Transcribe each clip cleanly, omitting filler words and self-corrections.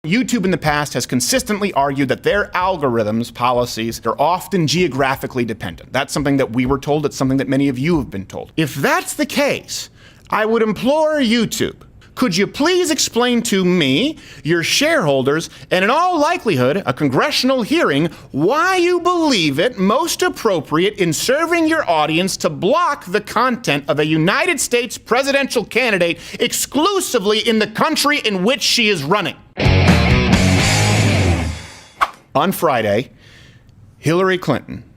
YouTube in the past has consistently argued that their algorithms, policies, are often geographically dependent. That's something that we were told. It's something that many of you have been told. If that's the case, I would implore YouTube, could you please explain to me, your shareholders, and in all likelihood, a congressional hearing, why you believe it most appropriate in serving your audience to block the content of a United States presidential candidate exclusively in the country in which she is running? On Friday, Hillary Clinton,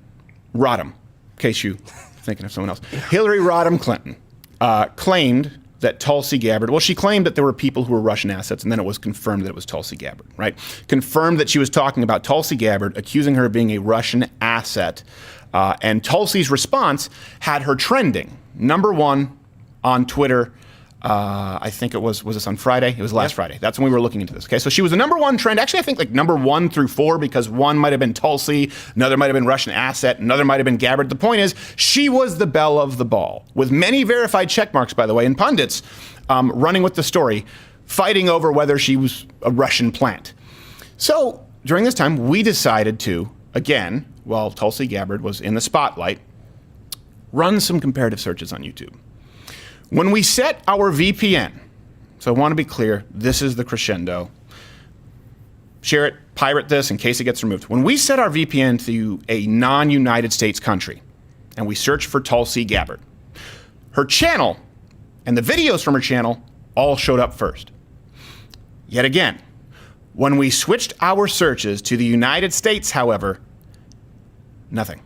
Rodham, in case you're thinking of someone else, Hillary Rodham Clinton claimed that Tulsi Gabbard, well, she claimed that there were people who were Russian assets, and then it was confirmed that it was Tulsi Gabbard, right? Confirmed that she was talking about Tulsi Gabbard, accusing her of being a Russian asset. And Tulsi's response had her trending #1 on Twitter. I think it was this on Friday? It was last Friday. That's when we were looking into this. Okay, so she was the #1 trend. Actually, I think like #1 through 4, because one might have been Tulsi, another might have been Russian asset, another might have been Gabbard. The point is, she was the belle of the ball, with many verified check marks, by the way, and pundits running with the story, fighting over whether she was a Russian plant. So during this time, we decided to, again, while Tulsi Gabbard was in the spotlight, run some comparative searches on YouTube. When we set our VPN, so I want to be clear, this is the crescendo. Share it, pirate this in case it gets removed. When we set our VPN to a non-United States country and we search for Tulsi Gabbard, her channel and the videos from her channel all showed up first. Yet again, when we switched our searches to the United States, however, nothing.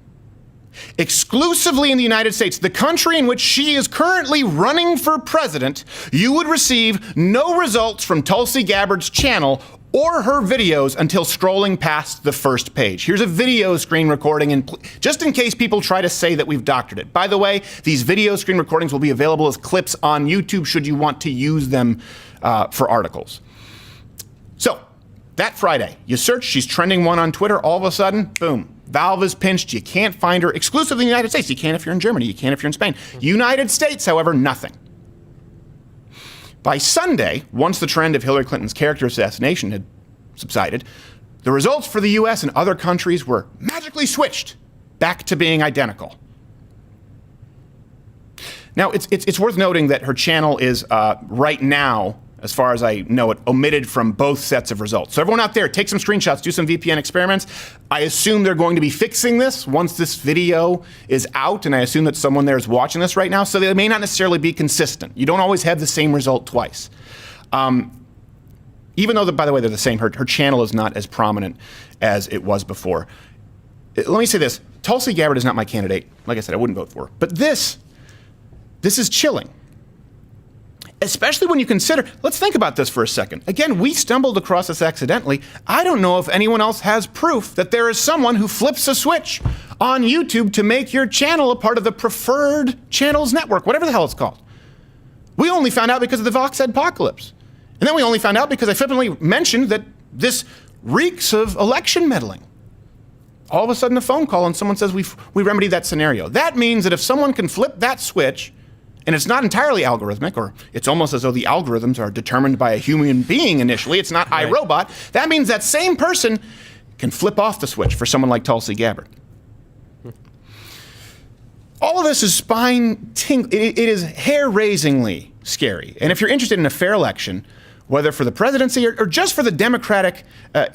Exclusively in the United States, the country in which she is currently running for president, you would receive no results from Tulsi Gabbard's channel or her videos until scrolling past the first page. Here's a video screen recording, and just in case people try to say that we've doctored it. By the way, these video screen recordings will be available as clips on YouTube should you want to use them for articles. So, that Friday, you search, she's trending 1 on Twitter, all of a sudden, boom. Valve is pinched. You can't find her exclusively in the United States. You can if you're in Germany. You can if you're in Spain. United States, however, nothing. By Sunday, once the trend of Hillary Clinton's character assassination had subsided, the results for the US and other countries were magically switched back to being identical. Now, it's worth noting that her channel is right now, as far as I know it, omitted from both sets of results. So everyone out there, take some screenshots, do some VPN experiments. I assume they're going to be fixing this once this video is out, and I assume that someone there is watching this right now, so they may not necessarily be consistent. You don't always have the same result twice. Even though, by the way, they're the same, her channel is not as prominent as it was before. Let me say this, Tulsi Gabbard is not my candidate. Like I said, I wouldn't vote for her. But this is chilling. Especially when you consider, let's think about this for a second. Again, we stumbled across this accidentally. I don't know if anyone else has proof that there is someone who flips a switch on YouTube to make your channel a part of the preferred channels network, whatever the hell it's called. We only found out because of the Vox Adpocalypse. And then we only found out because I flippantly mentioned that this reeks of election meddling. All of a sudden a phone call and someone says we remedied that scenario. That means that if someone can flip that switch, and it's not entirely algorithmic, or it's almost as though the algorithms are determined by a human being initially, it's not iRobot, that means that same person can flip off the switch for someone like Tulsi Gabbard. All of this is spine-tingling. It is hair-raisingly scary. And if you're interested in a fair election, whether for the presidency or just for the Democratic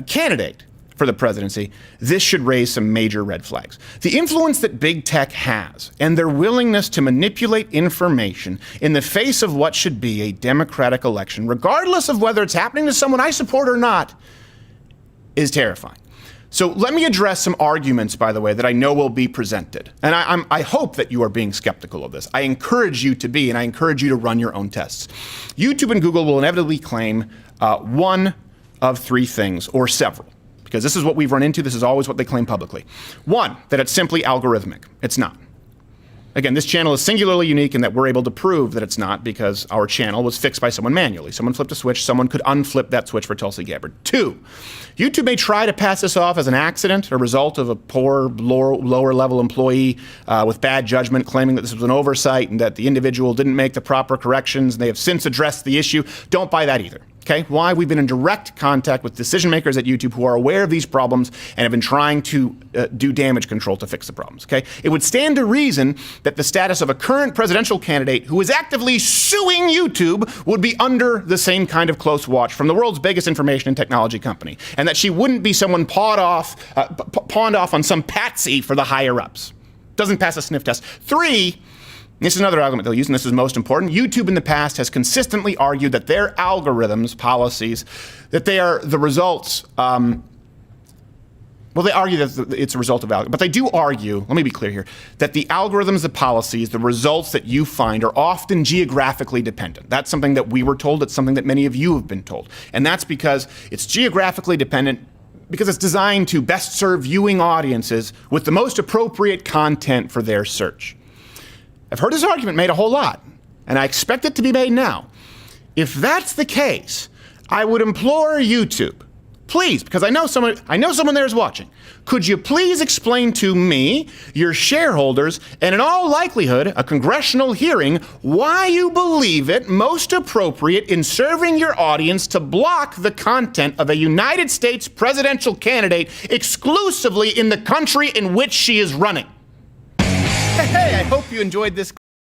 candidate for the presidency, this should raise some major red flags. The influence that big tech has and their willingness to manipulate information in the face of what should be a democratic election, regardless of whether it's happening to someone I support or not, is terrifying. So let me address some arguments, by the way, that I know will be presented. And I hope that you are being skeptical of this. I encourage you to be, and I encourage you to run your own tests. YouTube and Google will inevitably claim one of 3 things, or several. Because this is what we've run into, this is always what they claim publicly. 1, that it's simply algorithmic. It's not. Again, this channel is singularly unique in that we're able to prove that it's not because our channel was fixed by someone manually. Someone flipped a switch, someone could unflip that switch for Tulsi Gabbard. 2, YouTube may try to pass this off as an accident, a result of a poor, lower level employee with bad judgment, claiming that this was an oversight and that the individual didn't make the proper corrections, and they have since addressed the issue. Don't buy that either. Okay, why? We've been in direct contact with decision makers at YouTube who are aware of these problems and have been trying to do damage control to fix the problems. Okay, it would stand to reason that the status of a current presidential candidate who is actively suing YouTube would be under the same kind of close watch from the world's biggest information and technology company, and that she wouldn't be someone pawned off on some patsy for the higher ups. Doesn't pass a sniff test. 3. This is another argument they'll use, and this is most important. YouTube in the past has consistently argued that their algorithms, policies, that they are the results, well, they argue that it's a result of algorithms, but they do argue, let me be clear here, that the algorithms, the policies, the results that you find are often geographically dependent. That's something that we were told. It's something that many of you have been told. And that's because it's geographically dependent because it's designed to best serve viewing audiences with the most appropriate content for their search. I've heard this argument made a whole lot, and I expect it to be made now. If that's the case, I would implore YouTube, please, because I know someone there is watching, could you please explain to me, your shareholders, and in all likelihood, a congressional hearing, why you believe it most appropriate in serving your audience to block the content of a United States presidential candidate exclusively in the country in which she is running? Hey, I hope you enjoyed this